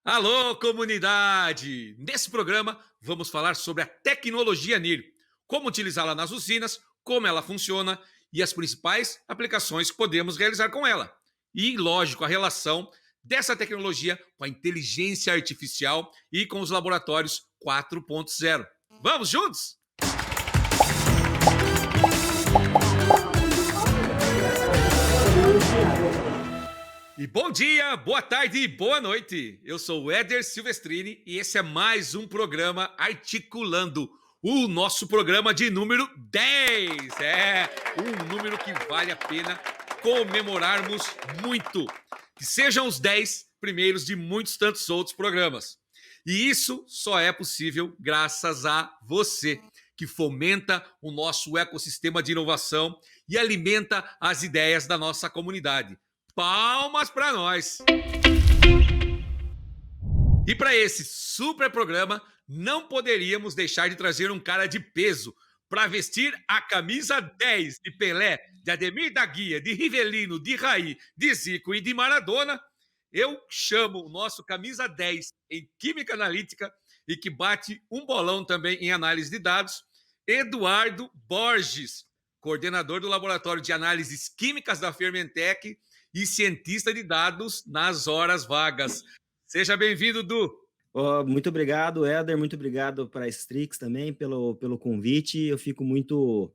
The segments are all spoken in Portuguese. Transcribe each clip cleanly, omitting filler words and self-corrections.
Alô, comunidade! Nesse programa, vamos falar sobre a tecnologia NIR, como utilizá-la nas usinas, como ela funciona e as principais aplicações que podemos realizar com ela. E, lógico, a relação dessa tecnologia com a inteligência artificial e com os laboratórios 4.0. Vamos juntos? E bom dia, boa tarde e boa noite. Eu sou o Éder Silvestrini e esse é mais um programa articulando o nosso programa de número 10. É um número que vale a pena comemorarmos muito. Que sejam os 10 primeiros de muitos tantos outros programas. E isso só é possível graças a você, que fomenta o nosso ecossistema de inovação e alimenta as ideias da nossa comunidade. Palmas para nós! E para esse super programa, não poderíamos deixar de trazer um cara de peso para vestir a camisa 10 de Pelé, de Ademir da Guia, de Rivelino, de Raí, de Zico e de Maradona. Eu chamo o nosso camisa 10 em Química Analítica e que bate um bolão também em análise de dados, Eduardo Borges, coordenador do Laboratório de Análises Químicas da Fermentec e cientista de dados nas horas vagas. Seja bem-vindo, Du. Muito obrigado, Éder, muito obrigado para a Strix também pelo convite. Eu fico muito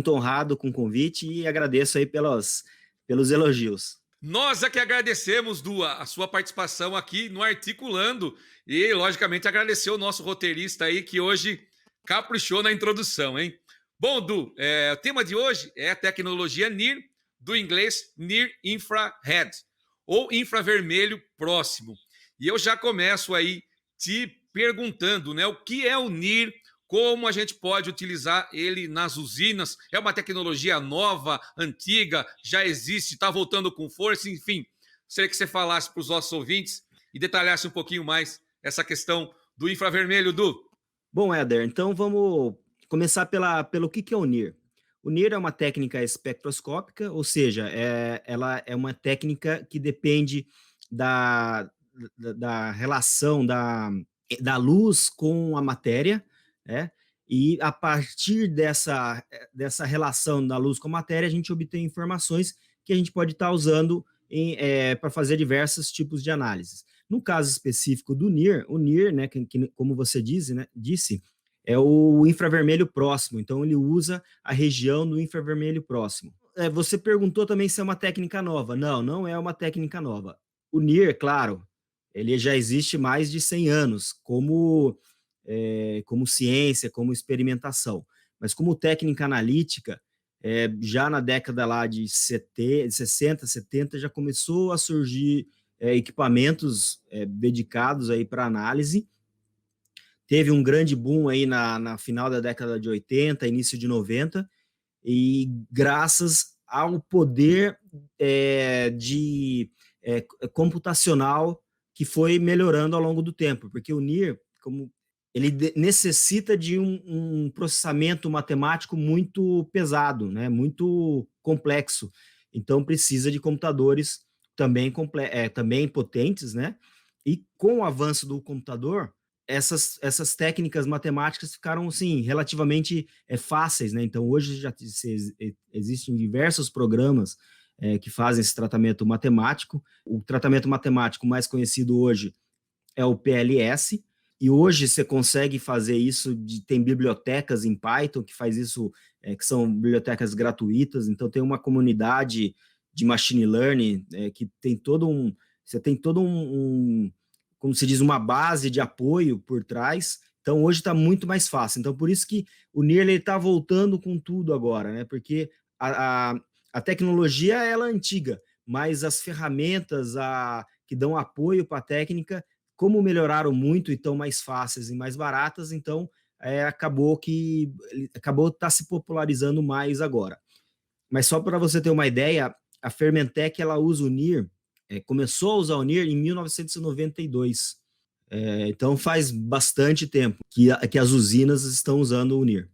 honrado com o convite e agradeço aí pelos elogios. Nós é que agradecemos, Du, a sua participação aqui no Articulando e, logicamente, agradecer o nosso roteirista aí que hoje caprichou na introdução, hein? Bom, Du, o tema de hoje é a tecnologia NIR, do inglês Near Infrared, ou infravermelho próximo. E eu já começo aí te perguntando, né, o que é o NIR, como a gente pode utilizar ele nas usinas, é uma tecnologia nova, antiga, já existe, está voltando com força, enfim. Seria que você falasse para os nossos ouvintes e detalhasse um pouquinho mais essa questão do infravermelho, Du. Bom, Éder, então vamos começar pelo que é o NIR. O NIR é uma técnica espectroscópica, ou seja, ela é uma técnica que depende da relação da luz com a matéria, né? E a partir dessa relação da luz com a matéria, a gente obtém informações que a gente pode estar usando para fazer diversos tipos de análises. No caso específico do NIR, o NIR, né, como você disse, é o infravermelho próximo, então ele usa a região do infravermelho próximo. Você perguntou também se é uma técnica nova. Não, não é uma técnica nova. O NIR, claro, ele já existe mais de 100 anos, como ciência, como experimentação. Mas como técnica analítica, já na década lá de 60, 70, já começou a surgir equipamentos dedicados aí para análise. Teve um grande boom aí na final da década de 80, início de 90, e graças ao poder computacional que foi melhorando ao longo do tempo, porque o NIR, ele necessita de um processamento matemático muito pesado, né, muito complexo. Então precisa de computadores também potentes, né? E com o avanço do computador, essas técnicas matemáticas ficaram assim relativamente fáceis, né? Então hoje já existem diversos programas que fazem esse tratamento matemático. O tratamento matemático mais conhecido hoje é o PLS, e hoje você consegue fazer isso, tem bibliotecas em Python que faz isso, que são bibliotecas gratuitas, então tem uma comunidade de machine learning que tem você tem todo como se diz, uma base de apoio por trás. Então hoje está muito mais fácil. Então por isso que o NIR está voltando com tudo agora, né? Porque a tecnologia ela é antiga, mas as ferramentas que dão apoio para a técnica, como melhoraram muito e estão mais fáceis e mais baratas, então acabou se popularizando mais agora. Mas só para você ter uma ideia, a Fermentec ela usa o NIR, começou a usar o NIR em 1992. Então faz bastante tempo que as usinas estão usando o NIR.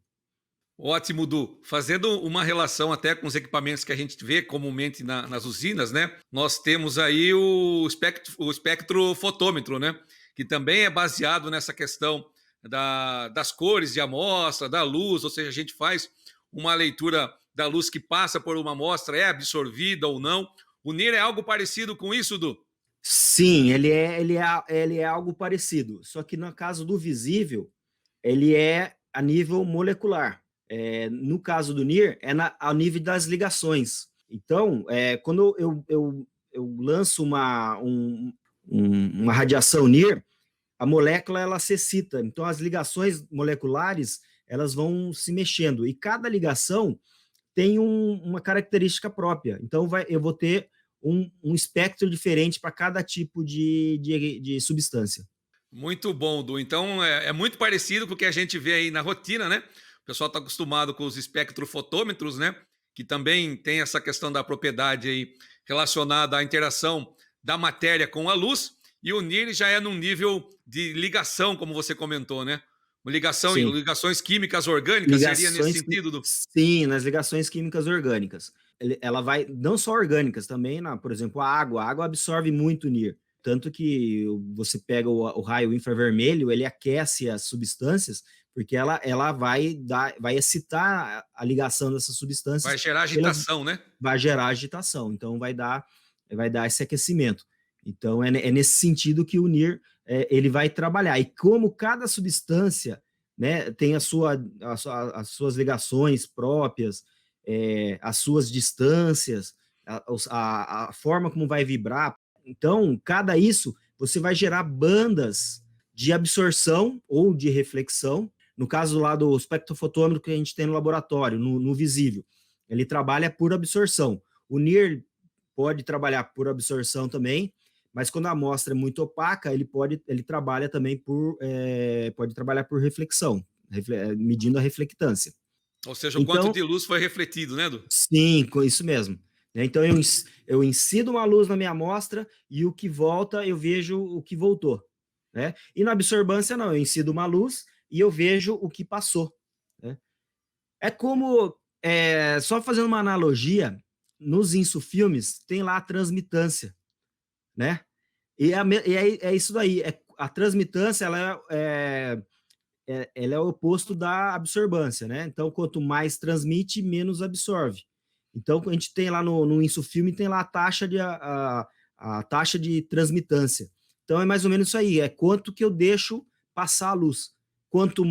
Ótimo, Du. Fazendo uma relação até com os equipamentos que a gente vê comumente nas usinas, né? Nós temos aí o espectrofotômetro, né? que também é baseado nessa questão das cores de amostra, da luz, ou seja, a gente faz uma leitura da luz que passa por uma amostra, é absorvida ou não. O NIR é algo parecido com isso, Du? Sim, ele é algo parecido, só que no caso do visível, ele é a nível molecular. No caso do NIR, ao nível das ligações. Então, quando eu lanço uma radiação NIR, a molécula ela se excita. Então, as ligações moleculares elas vão se mexendo e cada ligação tem uma característica própria. Então, eu vou ter um espectro diferente para cada tipo de substância. Muito bom, Du. Então é muito parecido com o que a gente vê aí na rotina, né? O pessoal está acostumado com os espectrofotômetros, né? Que também tem essa questão da propriedade aí relacionada à interação da matéria com a luz. E o NIR já é num nível de ligação, como você comentou, né? Sim. Ligações químicas orgânicas seria nesse Ligações, sentido, Du? sim, nas ligações químicas orgânicas. Ela vai, não só orgânicas, também, por exemplo, a água absorve muito NIR. Tanto que você pega o raio infravermelho, ele aquece as substâncias, porque ela vai excitar a ligação dessas substâncias, Vai gerar agitação, né? vai gerar agitação, então vai dar esse aquecimento. Então é nesse sentido que o NIR ele vai trabalhar. E como cada substância, né, tem as suas ligações próprias, as suas distâncias, a forma como vai vibrar. Então, cada isso, você vai gerar bandas de absorção ou de reflexão. No caso lá do espectrofotômetro que a gente tem no laboratório, no visível, ele trabalha por absorção. O NIR pode trabalhar por absorção também, mas quando a amostra é muito opaca, ele trabalha também pode trabalhar por reflexão, medindo a reflectância. Ou seja, o quanto Então, de luz foi refletido, né, Du? sim, isso mesmo. Então, eu incido uma luz na minha amostra e o que volta, eu vejo o que voltou. Né? E na absorbância, não, eu incido uma luz e eu vejo o que passou. Né? É como, só fazendo uma analogia, nos insufilmes tem lá a transmitância, né? E é isso daí. A transmitância ela é o oposto da absorbância, né? Então, quanto mais transmite, menos absorve. Então, a gente tem lá no insufilme, tem lá a taxa de transmitância. Então, é mais ou menos isso aí, é quanto que eu deixo passar a luz. Quanto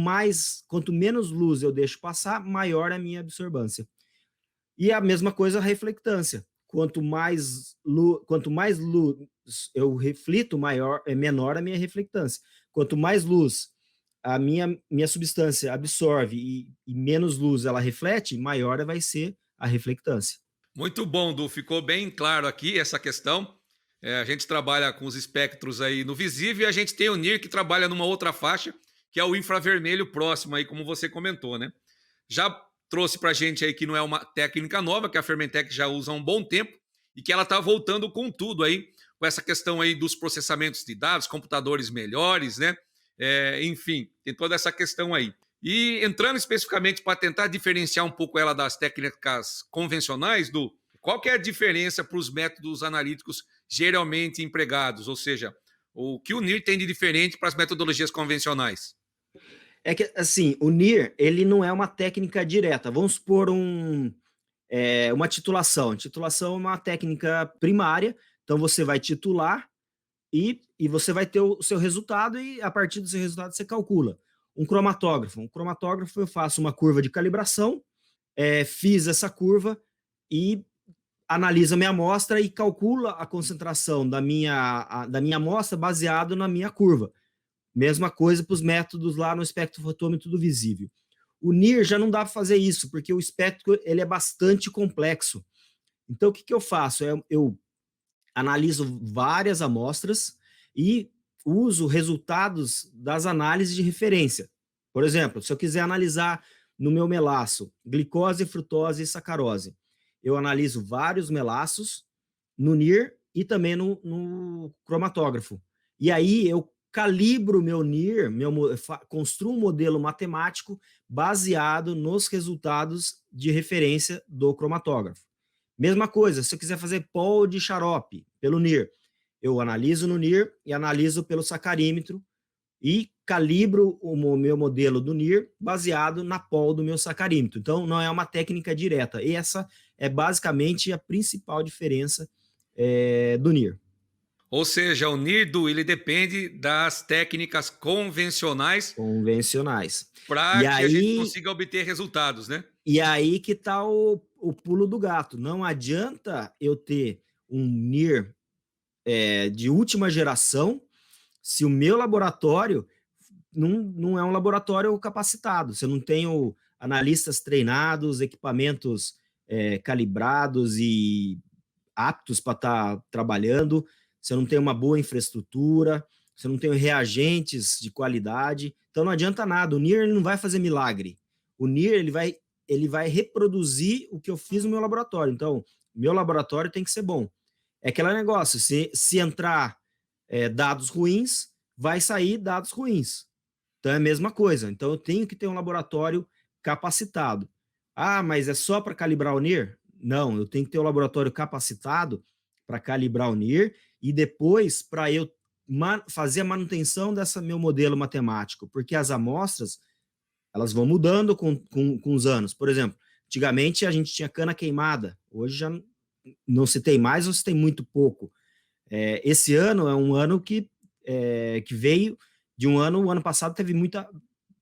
menos luz eu deixo passar, maior é a minha absorbância. E a mesma coisa a reflectância. Quanto mais luz eu reflito, menor a minha reflectância. Quanto mais luz a minha substância absorve e menos luz ela reflete, maior vai ser a reflectância. Muito bom, Du. Ficou bem claro aqui essa questão. A gente trabalha com os espectros aí no visível e a gente tem o NIR que trabalha numa outra faixa, que é o infravermelho próximo aí, como você comentou, né? Já trouxe para a gente aí que não é uma técnica nova, que a Fermentec já usa há um bom tempo e que ela está voltando com tudo aí, com essa questão aí dos processamentos de dados, computadores melhores, né? Enfim, tem toda essa questão aí. E entrando especificamente para tentar diferenciar um pouco ela das técnicas convencionais, qual que é a diferença para os métodos analíticos geralmente empregados? Ou seja, o que o NIR tem de diferente para as metodologias convencionais? É que, assim, o NIR, ele não é uma técnica direta. Vamos supor uma titulação. Titulação é uma técnica primária, então você vai titular e você vai ter o seu resultado e a partir do seu resultado você calcula. Um cromatógrafo eu faço uma curva de calibração, fiz essa curva e analisa a minha amostra e calcula a concentração da minha amostra baseado na minha curva. Mesma coisa para os métodos lá no espectrofotômetro do visível. O NIR já não dá para fazer isso, porque o espectro ele é bastante complexo. Então, o que eu faço? Eu analiso várias amostras e uso resultados das análises de referência. Por exemplo, se eu quiser analisar no meu melaço glicose, frutose e sacarose, eu analiso vários melaços no NIR e também no cromatógrafo. E aí eu calibro o meu NIR, construo um modelo matemático baseado nos resultados de referência do cromatógrafo. Mesma coisa, se eu quiser fazer pol de xarope pelo NIR, eu analiso no NIR e analiso pelo sacarímetro e calibro o meu modelo do NIR baseado na POL do meu sacarímetro. Então, não é uma técnica direta. E essa é basicamente a principal diferença do NIR. Ou seja, o NIRDO ele depende das técnicas convencionais para E que a gente aí, consiga obter resultados, né? e aí que está o pulo do gato. Não adianta eu ter um NIR de última geração se o meu laboratório não é um laboratório capacitado. Se eu não tenho analistas treinados, equipamentos calibrados e aptos para estar trabalhando, se eu não tenho uma boa infraestrutura, se eu não tenho reagentes de qualidade, então não adianta nada. O NIR ele não vai fazer milagre. O NIR ele vai reproduzir o que eu fiz no meu laboratório. Então, meu laboratório tem que ser bom. É aquele negócio, se entrar dados ruins, vai sair dados ruins. Então é a mesma coisa. Então eu tenho que ter um laboratório capacitado. Ah, mas é só para calibrar o NIR? Não, eu tenho que ter um laboratório capacitado para calibrar o NIR e depois para eu fazer a manutenção desse meu modelo matemático, porque as amostras elas vão mudando com os anos. Por exemplo, antigamente a gente tinha cana queimada, hoje já não se tem mais ou se tem muito pouco. Esse ano é um ano que veio de um ano, o ano passado teve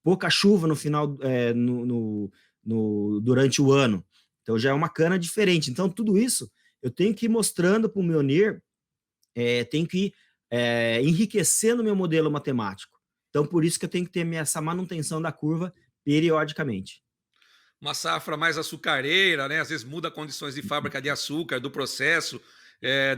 pouca chuva no final, durante o ano. Então já é uma cana diferente. Então tudo isso eu tenho que ir mostrando para o meu NIR, tenho que ir enriquecendo o meu modelo matemático. Então por isso que eu tenho que ter essa manutenção da curva periodicamente. Uma safra mais açucareira, né? Às vezes muda condições de fábrica de açúcar, do processo,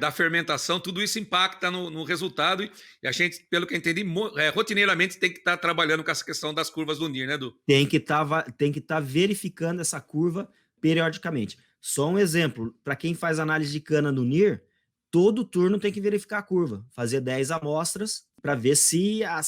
da fermentação, tudo isso impacta no resultado e a gente, pelo que eu entendi, rotineiramente tem que estar trabalhando com essa questão das curvas do NIR, né, Edu? Tem que estar verificando essa curva periodicamente. Só um exemplo, para quem faz análise de cana no NIR, todo turno tem que verificar a curva, fazer 10 amostras para ver se a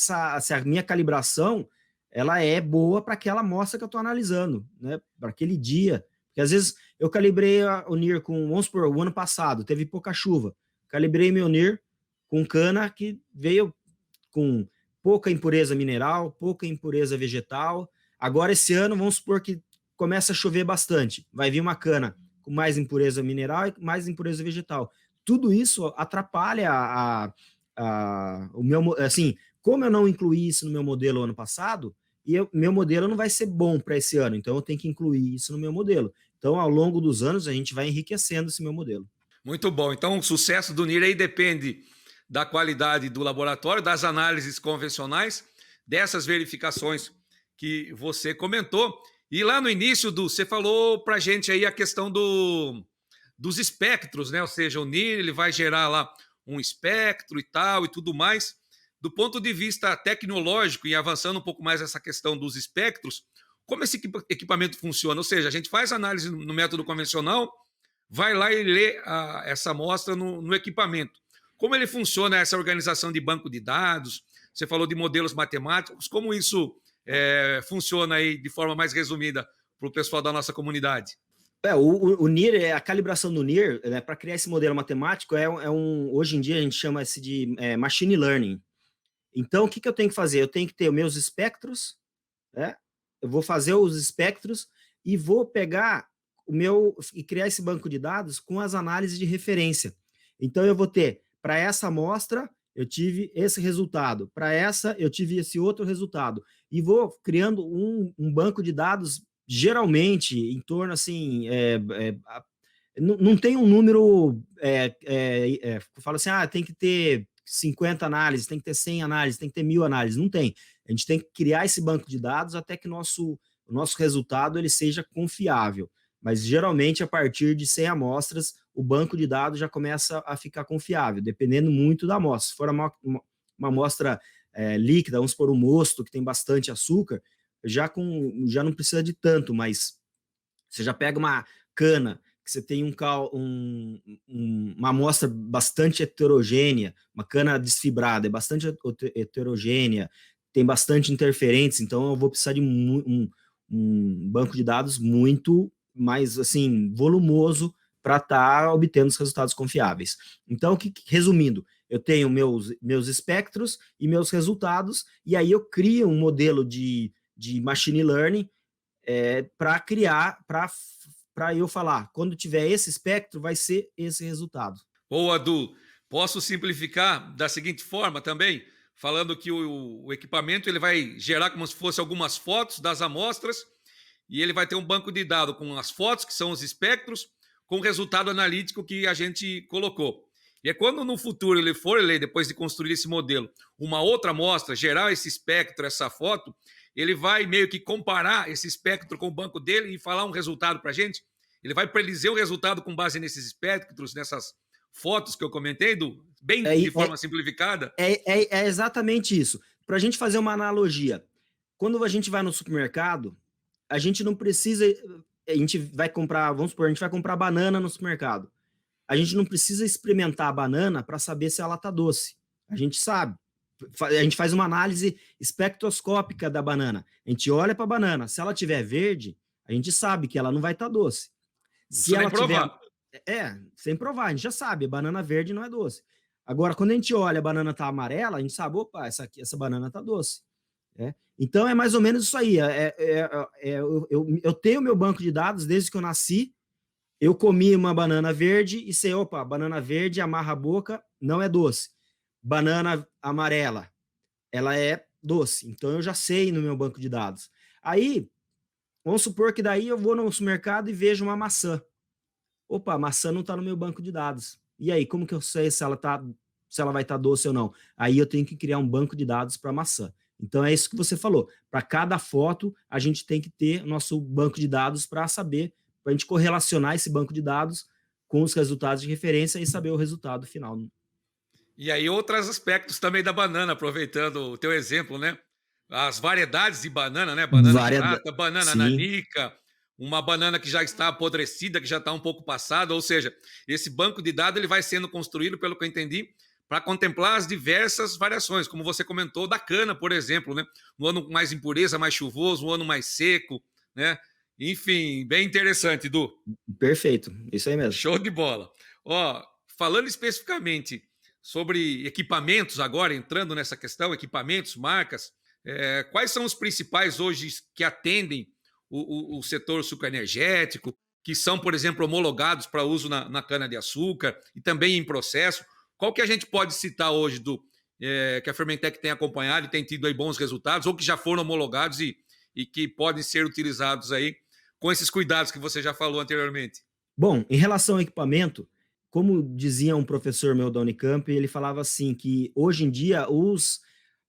minha calibração ela é boa para aquela amostra que eu estou analisando, né? Para aquele dia. Porque às vezes eu calibrei o NIR com, vamos supor, o ano passado teve pouca chuva. Calibrei meu NIR com cana que veio com pouca impureza mineral, pouca impureza vegetal. Agora, esse ano, vamos supor que começa a chover bastante. Vai vir uma cana com mais impureza mineral e mais impureza vegetal. Tudo isso atrapalha o meu... Assim, como eu não incluí isso no meu modelo ano passado, meu modelo não vai ser bom para esse ano, então eu tenho que incluir isso no meu modelo. Então, ao longo dos anos, a gente vai enriquecendo esse meu modelo. Muito bom. Então, o sucesso do NIR aí depende da qualidade do laboratório, das análises convencionais, dessas verificações que você comentou. E lá no início, você falou para a gente aí a questão dos espectros, né? Ou seja, o NIR ele vai gerar lá um espectro e tal e tudo mais. Do ponto de vista tecnológico e avançando um pouco mais essa questão dos espectros, como esse equipamento funciona? Ou seja, a gente faz análise no método convencional, vai lá e lê essa amostra no equipamento. Como ele funciona essa organização de banco de dados? Você falou de modelos matemáticos. Como isso funciona aí de forma mais resumida para o pessoal da nossa comunidade? O NIR, a calibração do NIR, né, para criar esse modelo matemático, hoje em dia a gente chama esse de machine learning. Então, o que eu tenho que fazer? Eu tenho que ter os meus espectros, né? Eu vou fazer os espectros e vou pegar e criar esse banco de dados com as análises de referência. Então, eu vou ter, para essa amostra, eu tive esse resultado, para essa, eu tive esse outro resultado. E vou criando um banco de dados, geralmente, em torno, assim, não tem um número, eu falo assim, tem que ter 50 análises, tem que ter 100 análises, tem que ter 1000 análises. Não tem. A gente tem que criar esse banco de dados até que o nosso resultado ele seja confiável. Mas, geralmente, a partir de 100 amostras, o banco de dados já começa a ficar confiável, dependendo muito da amostra. Se for uma amostra líquida, vamos supor um mosto que tem bastante açúcar, já não precisa de tanto, mas você já pega uma cana que você tem uma amostra bastante heterogênea, uma cana desfibrada, é bastante heterogênea, tem bastante interferentes, então eu vou precisar de um banco de dados muito mais assim volumoso para estar obtendo os resultados confiáveis. Então, resumindo, Eu tenho meus espectros e meus resultados, e aí eu crio um modelo de machine learning para criar, para eu falar, quando tiver esse espectro, vai ser esse resultado. Boa, Du. Posso simplificar da seguinte forma também, falando que o equipamento ele vai gerar como se fosse algumas fotos das amostras e ele vai ter um banco de dados com as fotos, que são os espectros, com o resultado analítico que a gente colocou. E é quando no futuro ele for, depois de construir esse modelo, uma outra amostra, gerar esse espectro, essa foto, ele vai meio que comparar esse espectro com o banco dele e falar um resultado para a gente. Ele vai predizer o resultado com base nesses espectros, nessas fotos que eu comentei, bem de forma simplificada. É exatamente isso. Para a gente fazer uma analogia, quando a gente vai no supermercado, a gente não precisa. A gente vai comprar, vamos supor, a gente vai comprar banana no supermercado. A gente não precisa experimentar a banana para saber se ela está doce. A gente sabe. A gente faz uma análise espectroscópica da banana. A gente olha para a banana. Se ela estiver verde, a gente sabe que ela não vai estar doce. Se ela tiver. Sem provar, a gente já sabe, a banana verde não é doce. Agora, quando a gente olha, a banana tá amarela, a gente sabe, opa, essa banana tá doce. Então, é mais ou menos isso aí. Eu tenho meu banco de dados desde que eu nasci, eu comi uma banana verde e sei, opa, banana verde, amarra a boca, não é doce. Banana amarela, ela é doce. Então, eu já sei no meu banco de dados. Aí, vamos supor que daí eu vou no supermercado e vejo uma maçã. Opa, a maçã não está no meu banco de dados. E aí, como que eu sei se ela vai estar doce ou não? Aí eu tenho que criar um banco de dados para maçã. Então é isso que você falou. Para cada foto, a gente tem que ter nosso banco de dados para saber, para a gente correlacionar esse banco de dados com os resultados de referência e saber o resultado final. E aí, outros aspectos também da banana, aproveitando o teu exemplo, né? As variedades de banana, né? Banana de lata, banana nanica, uma banana que já está apodrecida, que já está um pouco passada, ou seja, esse banco de dados ele vai sendo construído, pelo que eu entendi, para contemplar as diversas variações, como você comentou, da cana, por exemplo, né? Um ano com mais impureza, mais chuvoso, um ano mais seco, né? Enfim, bem interessante, Du. Perfeito, isso aí mesmo. Show de bola. Ó, falando especificamente sobre equipamentos agora, entrando nessa questão, equipamentos, marcas, quais são os principais hoje que atendem o setor sucroenergético, que são, por exemplo, homologados para uso na cana-de-açúcar e também em processo? Qual que a gente pode citar hoje que a Fermentec tem acompanhado e tem tido aí bons resultados, ou que já foram homologados e que podem ser utilizados aí com esses cuidados que você já falou anteriormente? Bom, em relação ao equipamento, como dizia um professor meu da Unicamp, ele falava assim que hoje em dia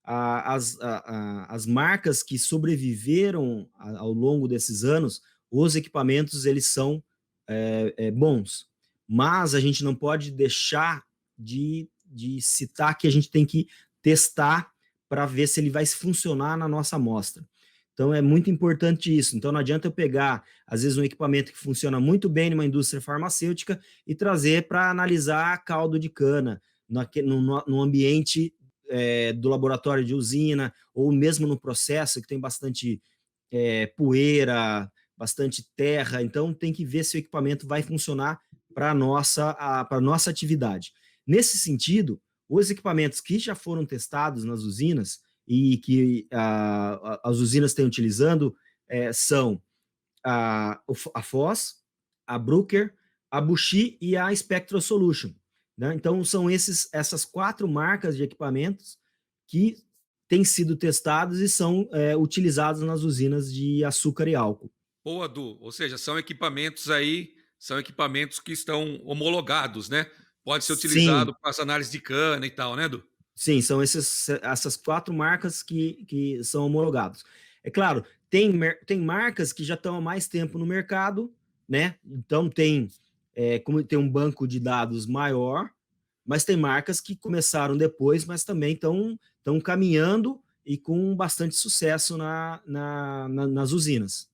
as marcas que sobreviveram ao longo desses anos, os equipamentos eles são bons, mas a gente não pode deixar de citar que a gente tem que testar para ver se ele vai funcionar na nossa amostra. Então é muito importante isso. Então não adianta eu pegar, às vezes, um equipamento que funciona muito bem numa indústria farmacêutica e trazer para analisar caldo de cana no ambiente do laboratório de usina, ou mesmo no processo que tem bastante poeira, bastante terra. Então tem que ver se o equipamento vai funcionar para a nossa atividade. Nesse sentido, os equipamentos que já foram testados nas usinas e que as usinas têm utilizando são a Foz, a Bruker, a Bushi e a Spectro Solution. Né? Então, são essas 4 marcas de equipamentos que têm sido testados e são utilizados nas usinas de açúcar e álcool. Boa, Du. Ou seja, são equipamentos que estão homologados, né? Pode ser utilizado para as análises de cana e tal, né, Du? Sim, são essas 4 marcas que são homologadas. É claro, tem marcas que já estão há mais tempo no mercado, né? Então como tem um banco de dados maior, mas tem marcas que começaram depois, mas também estão caminhando e com bastante sucesso nas usinas.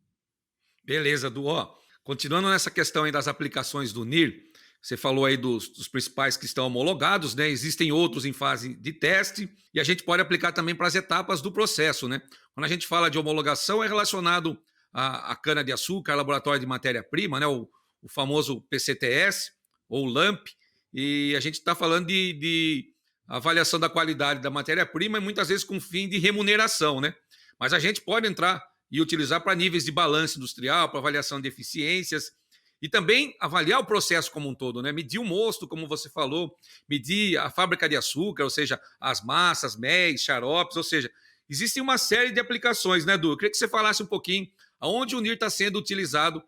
Beleza, Du. Ó, continuando nessa questão aí das aplicações do NIR, você falou aí dos principais que estão homologados, né? Existem outros em fase de teste e a gente pode aplicar também para as etapas do processo, né? Quando a gente fala de homologação, é relacionado à cana-de-açúcar, laboratório de matéria-prima, né? O famoso PCTS ou LAMP, e a gente está falando de a avaliação da qualidade da matéria-prima, muitas vezes com fim de remuneração, né? Mas a gente pode entrar e utilizar para níveis de balanço industrial, para avaliação de eficiências e também avaliar o processo como um todo, né? Medir o mosto, como você falou, medir a fábrica de açúcar, ou seja, as massas, méis, xaropes, ou seja, existe uma série de aplicações, né, Du? Eu queria que você falasse um pouquinho aonde o NIR está sendo utilizado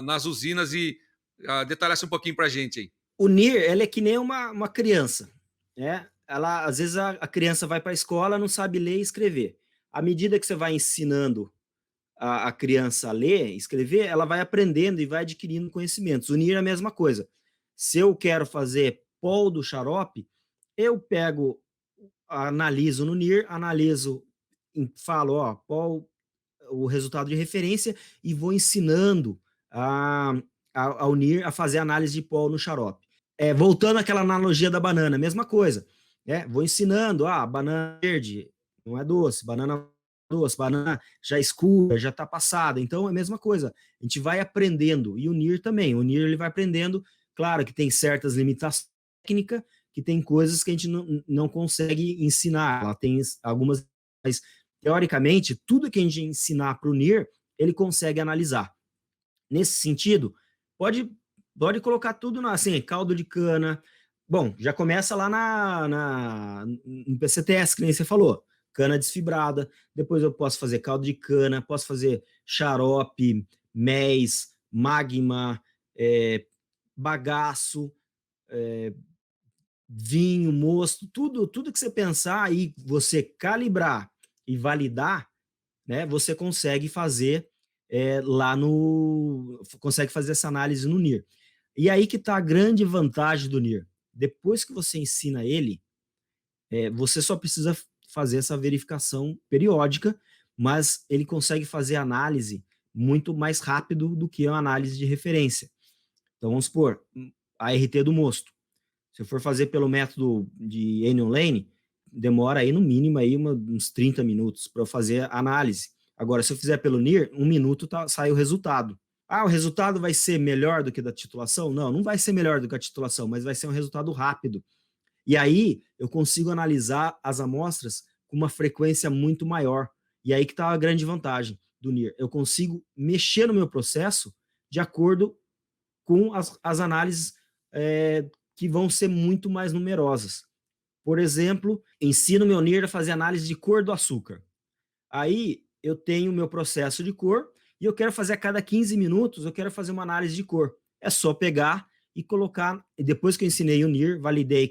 nas usinas e detalhasse um pouquinho para a gente aí. O NIR, ela é que nem uma criança, né? Ela, às vezes a criança vai para a escola, não sabe ler e escrever. À medida que você vai ensinando a criança a ler, escrever, ela vai aprendendo e vai adquirindo conhecimentos. O NIR é a mesma coisa. Se eu quero fazer pol do xarope, eu pego, analiso no NIR, analiso, falo, ó, pol, o resultado de referência e vou ensinando ao NIR a fazer análise de pol no xarope. Voltando àquela analogia da banana, mesma coisa. Vou ensinando, banana verde não é doce, banana doce, banana já escura, já está passada. Então é a mesma coisa. A gente vai aprendendo. E o NIR também. O NIR ele vai aprendendo. Claro que tem certas limitações técnicas, que tem coisas que a gente não consegue ensinar. Ela tem algumas. Mas, teoricamente, tudo que a gente ensinar para o NIR, ele consegue analisar. Nesse sentido, pode colocar tudo assim, caldo de cana. Bom, já começa lá no PCTS, que nem você falou, cana desfibrada. Depois eu posso fazer caldo de cana, posso fazer xarope, méis, magma, bagaço, vinho, mosto, tudo que você pensar e você calibrar e validar, né, você consegue fazer consegue fazer essa análise no NIR. E aí que está a grande vantagem do NIR. Depois que você ensina ele, você só precisa fazer essa verificação periódica, mas ele consegue fazer análise muito mais rápido do que a análise de referência. Então, vamos supor, a RT do mosto. Se eu for fazer pelo método de Anion Lane, demora aí no mínimo aí uns 30 minutos para eu fazer a análise. Agora, se eu fizer pelo NIR, 1 minuto sai o resultado. O resultado vai ser melhor do que da titulação? Não, não vai ser melhor do que a titulação, mas vai ser um resultado rápido. E aí eu consigo analisar as amostras com uma frequência muito maior. E aí que está a grande vantagem do NIR. Eu consigo mexer no meu processo de acordo com as análises que vão ser muito mais numerosas. Por exemplo, ensino meu NIR a fazer análise de cor do açúcar. Aí eu tenho o meu processo de cor e eu quero fazer a cada 15 minutos, eu quero fazer uma análise de cor. É só pegar e colocar, e depois que eu ensinei o NIR, validei,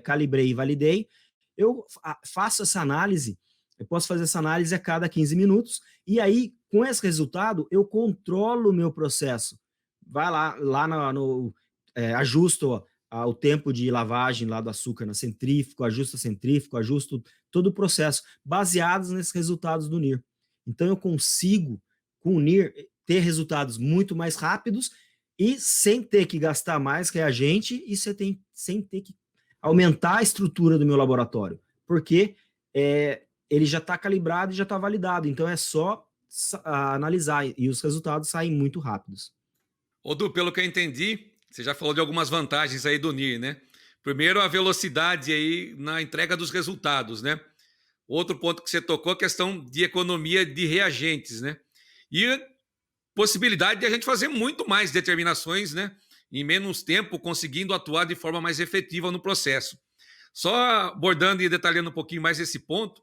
calibrei e validei, eu faço essa análise, eu posso fazer essa análise a cada 15 minutos, e aí, com esse resultado, eu controlo o meu processo. Vai lá ajusto o tempo de lavagem lá do açúcar na centrífugo, ajusto todo o processo, baseados nesses resultados do NIR. Então, eu consigo, com o NIR, ter resultados muito mais rápidos e sem ter que gastar mais reagente e sem ter que aumentar a estrutura do meu laboratório, porque ele já está calibrado e já está validado, então é só analisar e os resultados saem muito rápidos. Ô, Du, pelo que eu entendi, você já falou de algumas vantagens aí do NIR, né? Primeiro, a velocidade aí na entrega dos resultados, né? Outro ponto que você tocou, a questão de economia de reagentes, né? E possibilidade de a gente fazer muito mais determinações, né? Em menos tempo, conseguindo atuar de forma mais efetiva no processo. Só abordando e detalhando um pouquinho mais esse ponto,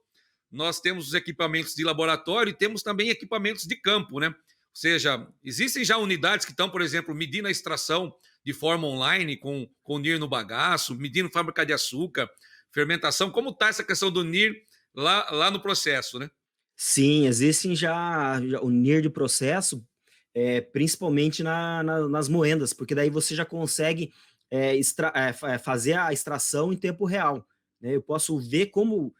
nós temos os equipamentos de laboratório e temos também equipamentos de campo, né? Ou seja, existem já unidades que estão, por exemplo, medindo a extração de forma online, com NIR no bagaço, medindo fábrica de açúcar, fermentação. Como está essa questão do NIR lá no processo, né? Sim, existem já o NIR de processo, principalmente nas moendas, porque daí você já consegue fazer a extração em tempo real, né? Eu posso ver como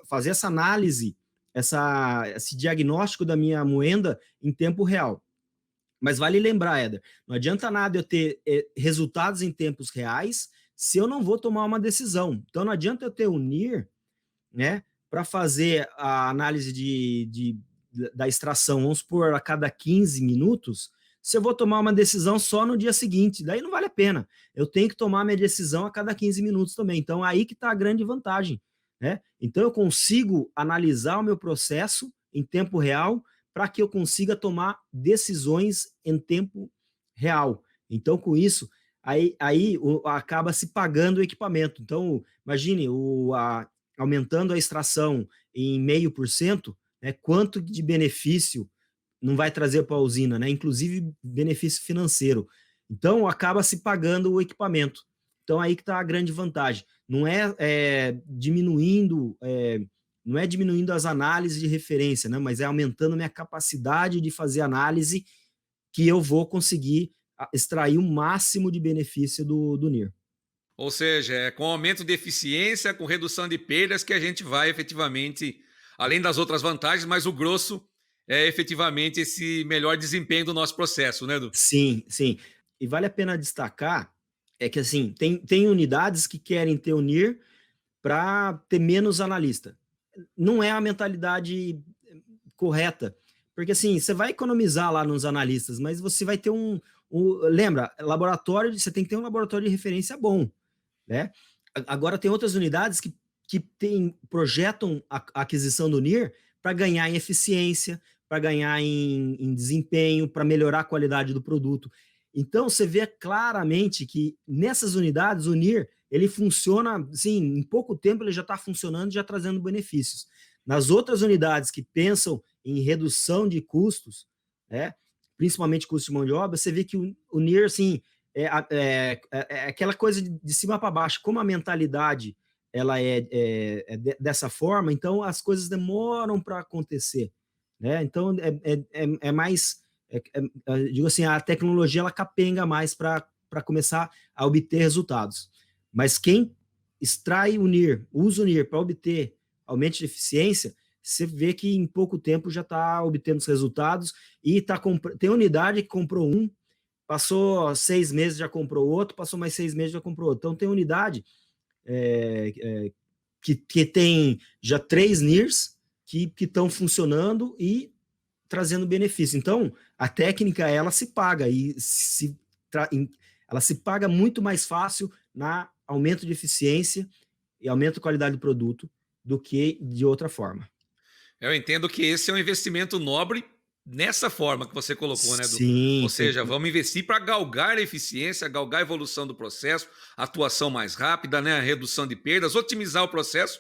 fazer essa análise, esse diagnóstico da minha moenda em tempo real. Mas vale lembrar, Éder, não adianta nada eu ter resultados em tempos reais se eu não vou tomar uma decisão. Então não adianta eu ter o NIR, né, para fazer a análise da extração, vamos supor, a cada 15 minutos, se eu vou tomar uma decisão só no dia seguinte, daí não vale a pena. Eu tenho que tomar minha decisão a cada 15 minutos também. Então, aí que está a grande vantagem, né? Então, eu consigo analisar o meu processo em tempo real para que eu consiga tomar decisões em tempo real. Então, com isso, acaba se pagando o equipamento. Então, imagine aumentando a extração em 0,5%, né, quanto de benefício não vai trazer para a usina, né? Inclusive benefício financeiro. Então, acaba se pagando o equipamento. Então, aí que está a grande vantagem. Não é diminuindo as análises de referência, né? Mas é aumentando minha capacidade de fazer análise que eu vou conseguir extrair o máximo de benefício do NIR. Ou seja, é com aumento de eficiência, com redução de perdas que a gente vai efetivamente, além das outras vantagens, mas o grosso é efetivamente esse melhor desempenho do nosso processo, né, Edu? Sim, sim. E vale a pena destacar que assim, tem unidades que querem ter o NIR para ter menos analista. Não é a mentalidade correta, porque assim, você vai economizar lá nos analistas, mas você vai ter lembra, laboratório, você tem que ter um laboratório de referência bom, né? Agora tem outras unidades que projetam a aquisição do NIR para ganhar em eficiência, para ganhar em desempenho, para melhorar a qualidade do produto. Então, você vê claramente que nessas unidades, o NIR, ele funciona, assim, em pouco tempo ele já está funcionando, já trazendo benefícios. Nas outras unidades que pensam em redução de custos, né, principalmente custo de mão de obra, você vê que o NIR, assim, é aquela coisa de cima para baixo. Como a mentalidade ela dessa forma, então as coisas demoram para acontecer, né? Então é mais, digo assim, a tecnologia ela capenga mais para começar a obter resultados. Mas quem extrai o NIR, usa o NIR para obter aumento de eficiência, você vê que em pouco tempo já está obtendo os resultados e tem unidade que comprou passou 6 meses, já comprou outro, passou mais 6 meses, já comprou outro. Então tem unidade que tem já 3 NIRs que estão funcionando e trazendo benefício. Então, a técnica, ela se paga, ela se paga muito mais fácil na aumento de eficiência e aumento de qualidade do produto do que de outra forma. Eu entendo que esse é um investimento nobre nessa forma que você colocou, né, Edu? Sim, Ou seja, vamos investir para galgar a eficiência, galgar a evolução do processo, atuação mais rápida, né, a redução de perdas, otimizar o processo.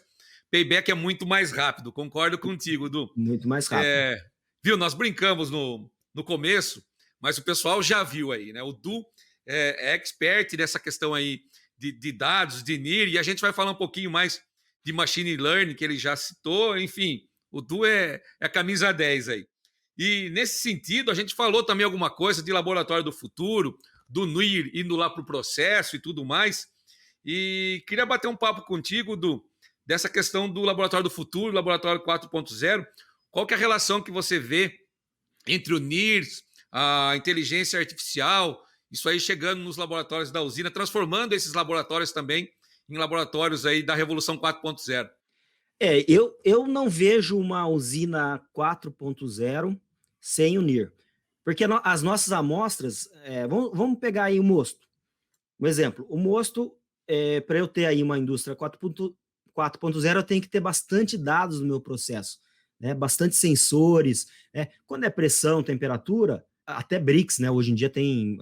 Payback é muito mais rápido, concordo contigo, Edu. Muito mais rápido. Viu, nós brincamos no começo, mas o pessoal já viu aí, né? O Du é expert nessa questão aí de dados, de NIR, e a gente vai falar um pouquinho mais de machine learning, que ele já citou, enfim, o Du é a camisa 10 aí. E nesse sentido, a gente falou também alguma coisa de laboratório do futuro, do NIR indo lá para o processo e tudo mais. E queria bater um papo contigo, Du, dessa questão do laboratório do futuro, laboratório 4.0. Qual que é a relação que você vê entre o NIR, a inteligência artificial, isso aí chegando nos laboratórios da usina, transformando esses laboratórios também em laboratórios aí da Revolução 4.0? Eu não vejo uma usina 4.0 sem o NIR, porque as nossas amostras, vamos pegar aí o mosto. Um exemplo, o mosto, para eu ter aí uma indústria 4.0, eu tenho que ter bastante dados no meu processo, né? Bastante sensores, né? Quando é pressão, temperatura, até Brix, né? Hoje em dia tem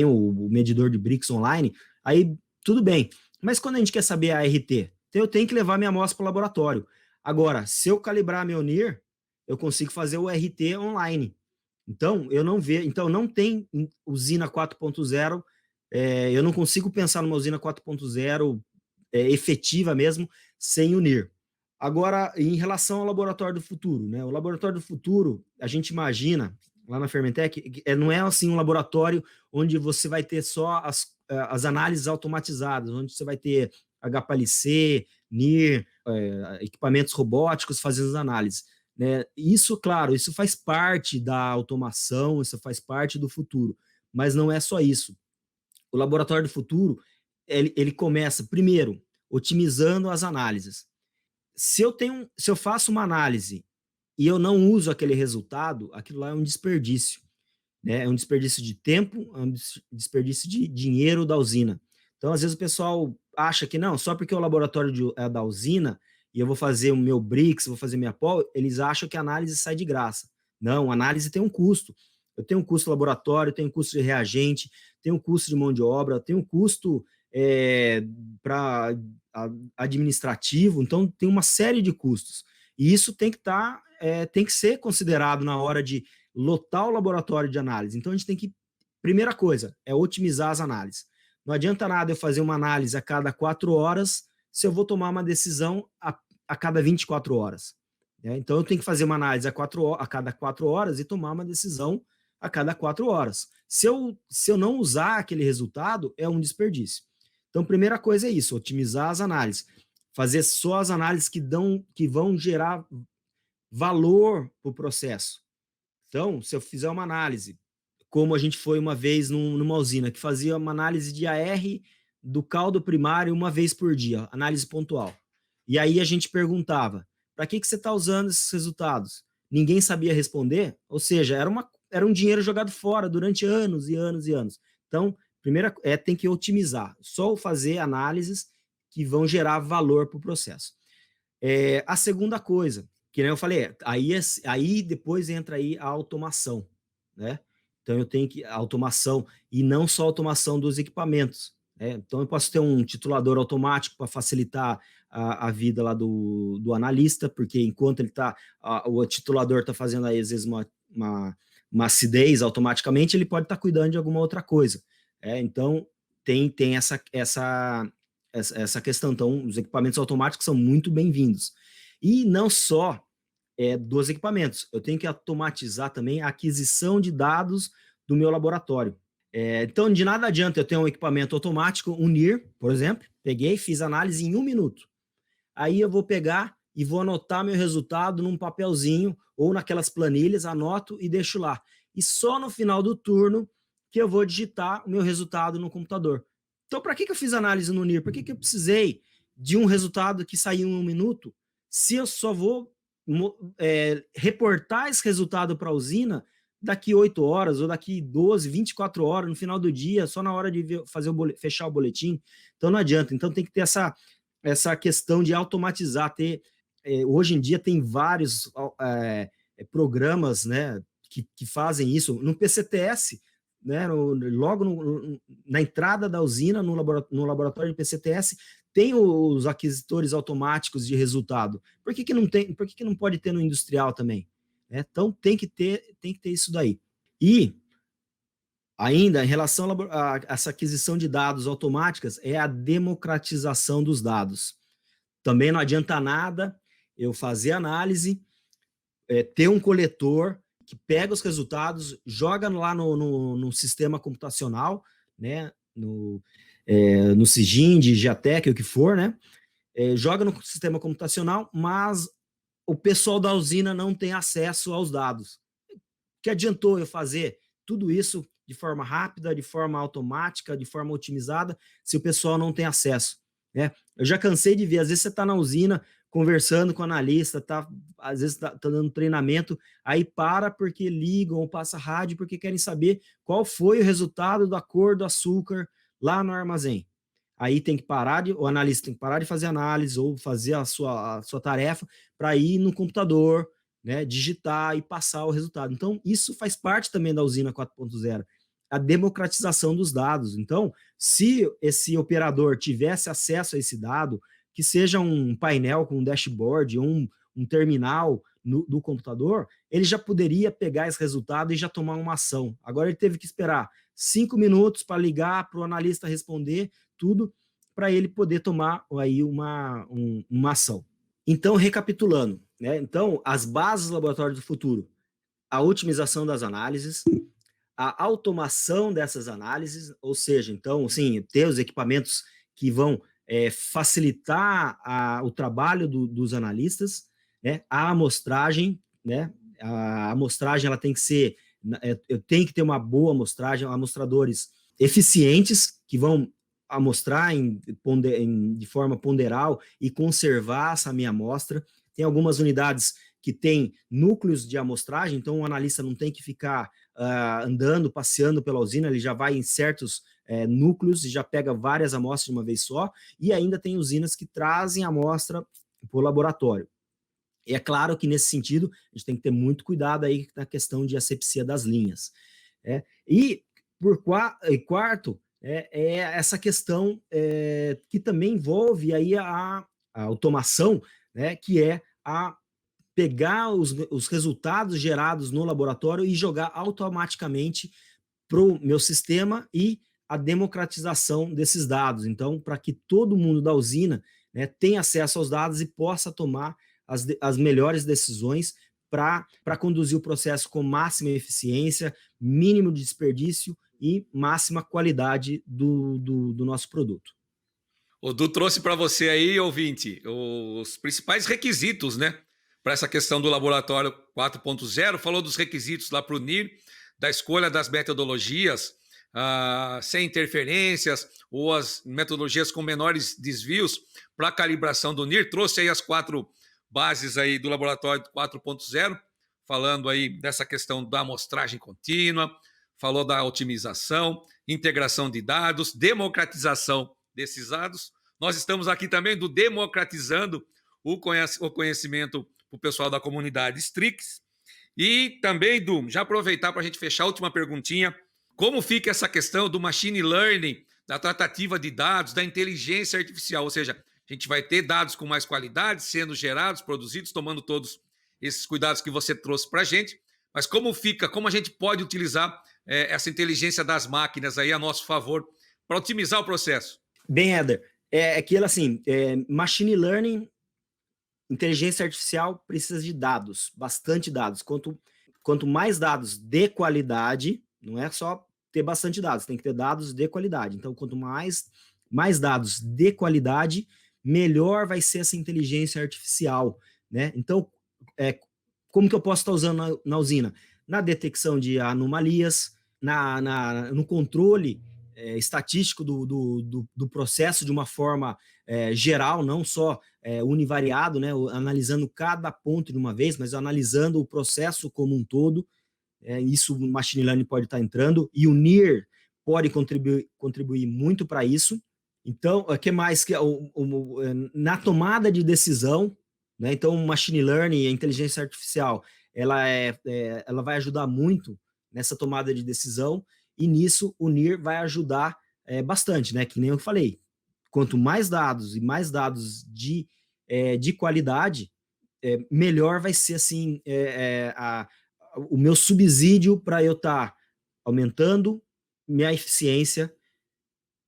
o medidor de Brix online, aí tudo bem. Mas quando a gente quer saber a RT, então eu tenho que levar minha amostra para o laboratório. Agora, se eu calibrar meu NIR, eu consigo fazer o RT online. Então, não tem usina 4.0, eu não consigo pensar numa usina 4.0 efetiva mesmo, sem o NIR. Agora, em relação ao laboratório do futuro, né? O laboratório do futuro, a gente imagina, lá na Fermentec, não é assim um laboratório onde você vai ter só as análises automatizadas, onde você vai ter HPLC, NIR, equipamentos robóticos fazendo as análises. Né? Isso, claro, isso faz parte da automação, isso faz parte do futuro, mas não é só isso. O laboratório do futuro, ele começa, primeiro, otimizando as análises. Se eu faço uma análise e eu não uso aquele resultado, aquilo lá é um desperdício. né? É um desperdício de tempo, é um desperdício de dinheiro da usina. Então, às vezes o pessoal acha que não, só porque o laboratório é da usina e eu vou fazer o meu Brix, vou fazer minha POL, eles acham que a análise sai de graça. Não, a análise tem um custo. Eu tenho um custo laboratório, tenho um custo de reagente, tenho um custo de mão de obra, tenho um custo para administrativo, então tem uma série de custos. E isso tem que tem que ser considerado na hora de lotar o laboratório de análise. Então a gente tem que, primeira coisa, é otimizar as análises. Não adianta nada eu fazer uma análise a cada 4 horas se eu vou tomar uma decisão a cada 24 horas. Né? Então eu tenho que fazer uma análise a cada 4 horas e tomar uma decisão a cada 4 horas. Se eu não usar aquele resultado, é um desperdício. Então, primeira coisa é isso, otimizar as análises. Fazer só as análises que vão gerar valor para o processo. Então, se eu fizer uma análise, como a gente foi uma vez numa usina, que fazia uma análise de AR do caldo primário uma vez por dia, análise pontual. E aí a gente perguntava, para que você está usando esses resultados? Ninguém sabia responder, ou seja, era um dinheiro jogado fora durante anos e anos e anos. Então, primeira tem que otimizar, só fazer análises que vão gerar valor para o processo. A segunda coisa, que nem eu falei, aí depois entra aí a automação, né? Então eu tenho que a automação e não só a automação dos equipamentos, né? Então eu posso ter um titulador automático para facilitar a vida lá do analista, porque enquanto ele o titulador está fazendo aí às vezes uma acidez automaticamente, ele pode estar cuidando de alguma outra coisa. Então tem essa questão. Então, os equipamentos automáticos são muito bem-vindos. E não só dos equipamentos, eu tenho que automatizar também a aquisição de dados do meu laboratório. Então, de nada adianta eu ter um equipamento automático, um NIR, por exemplo, peguei, fiz análise em 1 minuto. Aí eu vou pegar e vou anotar meu resultado num papelzinho ou naquelas planilhas, anoto e deixo lá. E só no final do turno que eu vou digitar o meu resultado no computador. Então, para que eu fiz análise no NIR? Por que eu precisei de um resultado que saiu em 1 minuto se eu só vou reportar esse resultado para a usina daqui 8 horas ou daqui 12, 24 horas, no final do dia, só na hora de fechar o boletim? Então, não adianta. Então, tem que ter essa questão de automatizar. Hoje em dia tem vários programas, né, que fazem isso. No PCTS, né, logo na entrada da usina, no laboratório de PCTS, tem os aquisitores automáticos de resultado. Por que não tem? Por que não pode ter no industrial também? Então tem que ter isso daí. E ainda, em relação a essa aquisição de dados automáticas, é a democratização dos dados. Também não adianta nada eu fazer análise, ter um coletor que pega os resultados, joga lá no sistema computacional, né, no Cigin, Giatec, o que for, né, joga no sistema computacional, mas o pessoal da usina não tem acesso aos dados. Que adiantou eu fazer tudo isso de forma rápida, de forma automática, de forma otimizada, se o pessoal não tem acesso, né? Eu já cansei de ver, às vezes você está na usina conversando com o analista, às vezes está dando treinamento, aí porque ligam ou passa rádio porque querem saber qual foi o resultado da cor do açúcar lá no armazém. Aí tem que o analista tem que parar de fazer análise ou fazer a sua tarefa para ir no computador, né, digitar e passar o resultado. Então, isso faz parte também da usina 4.0, a democratização dos dados. Então, se esse operador tivesse acesso a esse dado, que seja um painel com um dashboard, um terminal do computador, ele já poderia pegar esse resultado e já tomar uma ação. Agora ele teve que esperar 5 minutos para ligar para o analista responder tudo, para ele poder tomar aí uma ação. Então, recapitulando, né? Então, as bases do laboratório do futuro: a otimização das análises, a automação dessas análises, ou seja, então, sim, ter os equipamentos que vão facilitar o trabalho dos analistas, né? A amostragem, né? A amostragem ela tem que ser, eu tenho que ter uma boa amostragem, amostradores eficientes que vão amostrar de forma ponderal e conservar essa minha amostra. Tem algumas unidades que tem núcleos de amostragem, então o analista não tem que ficar andando, passeando pela usina, ele já vai em certos núcleos e já pega várias amostras de uma vez só, e ainda tem usinas que trazem a amostra para o laboratório. E é claro que, nesse sentido, a gente tem que ter muito cuidado aí na questão de asepsia das linhas. E, por quarto, essa questão que também envolve aí a automação, né, que é a pegar os resultados gerados no laboratório e jogar automaticamente para o meu sistema e a democratização desses dados. Então, para que todo mundo da usina, né, tenha acesso aos dados e possa tomar as melhores decisões para conduzir o processo com máxima eficiência, mínimo de desperdício e máxima qualidade do nosso produto. O Du trouxe para você aí, ouvinte, os principais requisitos, né, para essa questão do laboratório 4.0, falou dos requisitos lá para o NIR, da escolha das metodologias, sem interferências, ou as metodologias com menores desvios para a calibração do NIR, trouxe aí as 4 bases aí do laboratório 4.0, falando aí dessa questão da amostragem contínua, falou da otimização, integração de dados, democratização desses dados. Nós estamos aqui também do democratizando o conhecimento para o pessoal da comunidade Strix. E também, Du, já aproveitar para a gente fechar a última perguntinha, como fica essa questão do machine learning, da tratativa de dados, da inteligência artificial, ou seja, a gente vai ter dados com mais qualidade sendo gerados, produzidos, tomando todos esses cuidados que você trouxe para a gente, mas como fica, como a gente pode utilizar essa inteligência das máquinas aí a nosso favor para otimizar o processo? Bem, Éder, aquilo assim, machine learning, inteligência artificial precisa de dados, bastante dados. Quanto mais dados de qualidade, não é só ter bastante dados, tem que ter dados de qualidade. Então, quanto mais dados de qualidade, melhor vai ser essa inteligência artificial, né? Então, como que eu posso estar usando na usina? Na detecção de anomalias, no controle estatístico do processo de uma forma geral, não só univariado, né? Analisando cada ponto de uma vez, mas analisando o processo como um todo. Isso o machine learning pode estar entrando, e o NIR pode contribuir muito para isso. Então, o que mais? Na tomada de decisão, né? Então, o machine learning, a inteligência artificial, ela vai ajudar muito nessa tomada de decisão, e nisso o NIR vai ajudar bastante, né? Que nem eu falei, quanto mais dados e mais dados de qualidade, melhor vai ser assim o meu subsídio para eu estar aumentando minha eficiência,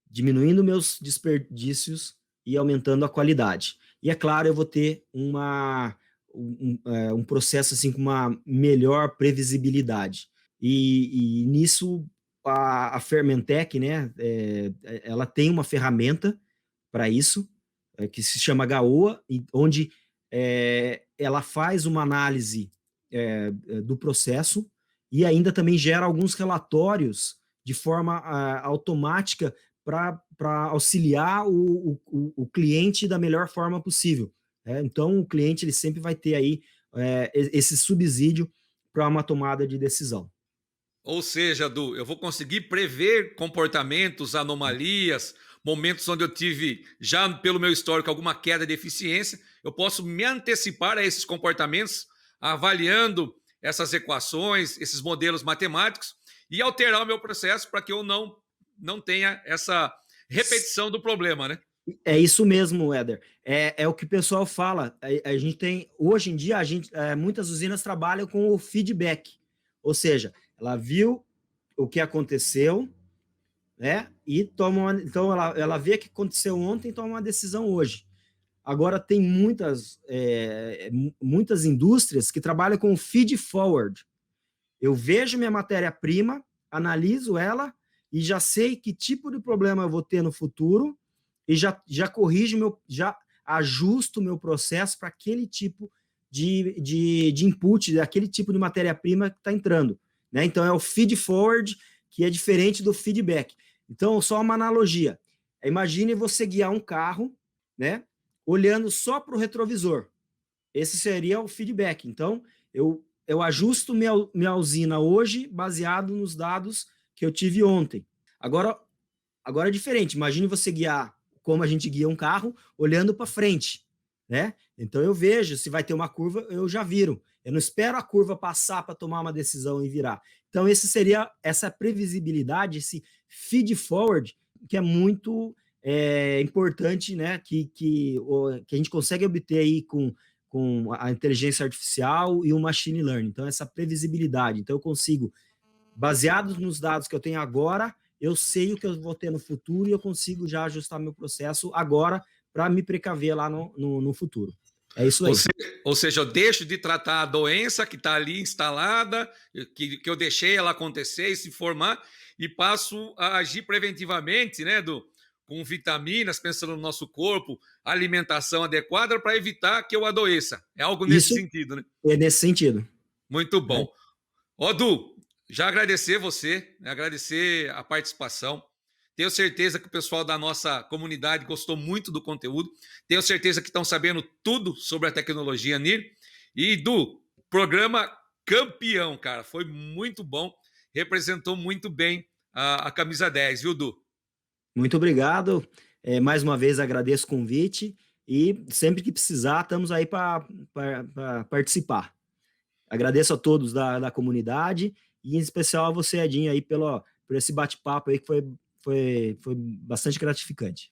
diminuindo meus desperdícios e aumentando a qualidade. E é claro, eu vou ter um processo assim com uma melhor previsibilidade. E nisso a Fermentec, né, ela tem uma ferramenta para isso, que se chama Gaoa, onde ela faz uma análise do processo e ainda também gera alguns relatórios de forma automática para auxiliar o cliente da melhor forma possível. Então, o cliente ele sempre vai ter aí esse subsídio para uma tomada de decisão. Ou seja, Du, eu vou conseguir prever comportamentos, anomalias, momentos onde eu tive, já pelo meu histórico, alguma queda de eficiência, eu posso me antecipar a esses comportamentos, avaliando essas equações, esses modelos matemáticos, e alterar o meu processo para que eu não tenha essa repetição do problema, né? É isso mesmo, Éder. É o que o pessoal fala. A gente tem, hoje em dia, muitas usinas trabalham com o feedback, ou seja, ela viu o que aconteceu, né? E então ela vê o que aconteceu ontem e toma uma decisão hoje. Agora tem muitas indústrias que trabalham com feed forward. Eu vejo minha matéria-prima, analiso ela e já sei que tipo de problema eu vou ter no futuro e já corrijo, já ajusto o meu processo para aquele tipo de input, daquele tipo de matéria-prima que está entrando. Né? Então, é o feed forward, que é diferente do feedback. Então, só uma analogia. Imagine você guiar um carro, né, olhando só para o retrovisor. esse seria o feedback. Então, eu ajusto minha usina hoje baseado nos dados que eu tive ontem. Agora é diferente. Imagine você guiar como a gente guia um carro olhando para frente, né? Então eu vejo se vai ter uma curva, eu já viro. Eu não espero a curva passar para tomar uma decisão e virar. Então esse seria essa previsibilidade, esse feed forward, que é muito importante, né? Que a gente consegue obter aí com a inteligência artificial e o machine learning. Então essa previsibilidade. Então eu consigo, baseados nos dados que eu tenho agora, eu sei o que eu vou ter no futuro e eu consigo já ajustar meu processo agora para me precaver lá no futuro. É isso aí. Ou seja, eu deixo de tratar a doença que está ali instalada, que eu deixei ela acontecer e se formar, e passo a agir preventivamente, né, com vitaminas, pensando no nosso corpo, alimentação adequada para evitar que eu adoeça. É algo nesse sentido, né? É nesse sentido. Muito bom. Ó, Du, já agradecer você, né, agradecer a participação. Tenho certeza que o pessoal da nossa comunidade gostou muito do conteúdo. Tenho certeza que estão sabendo tudo sobre a tecnologia NIR. E, Du, programa campeão, cara. Foi muito bom. Representou muito bem a camisa 10, viu, Du? Muito obrigado. Mais uma vez agradeço o convite e sempre que precisar, estamos aí para participar. Agradeço a todos da comunidade e em especial a você, Edinho, aí por esse bate-papo aí que foi bastante gratificante.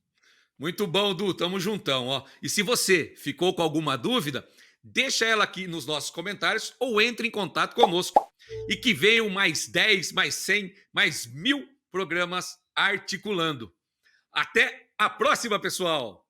Muito bom, Du. Tamo juntão, ó. E se você ficou com alguma dúvida, deixa ela aqui nos nossos comentários ou entre em contato conosco. E que venham mais 10, mais 100, mais 1000 programas articulando. Até a próxima, pessoal!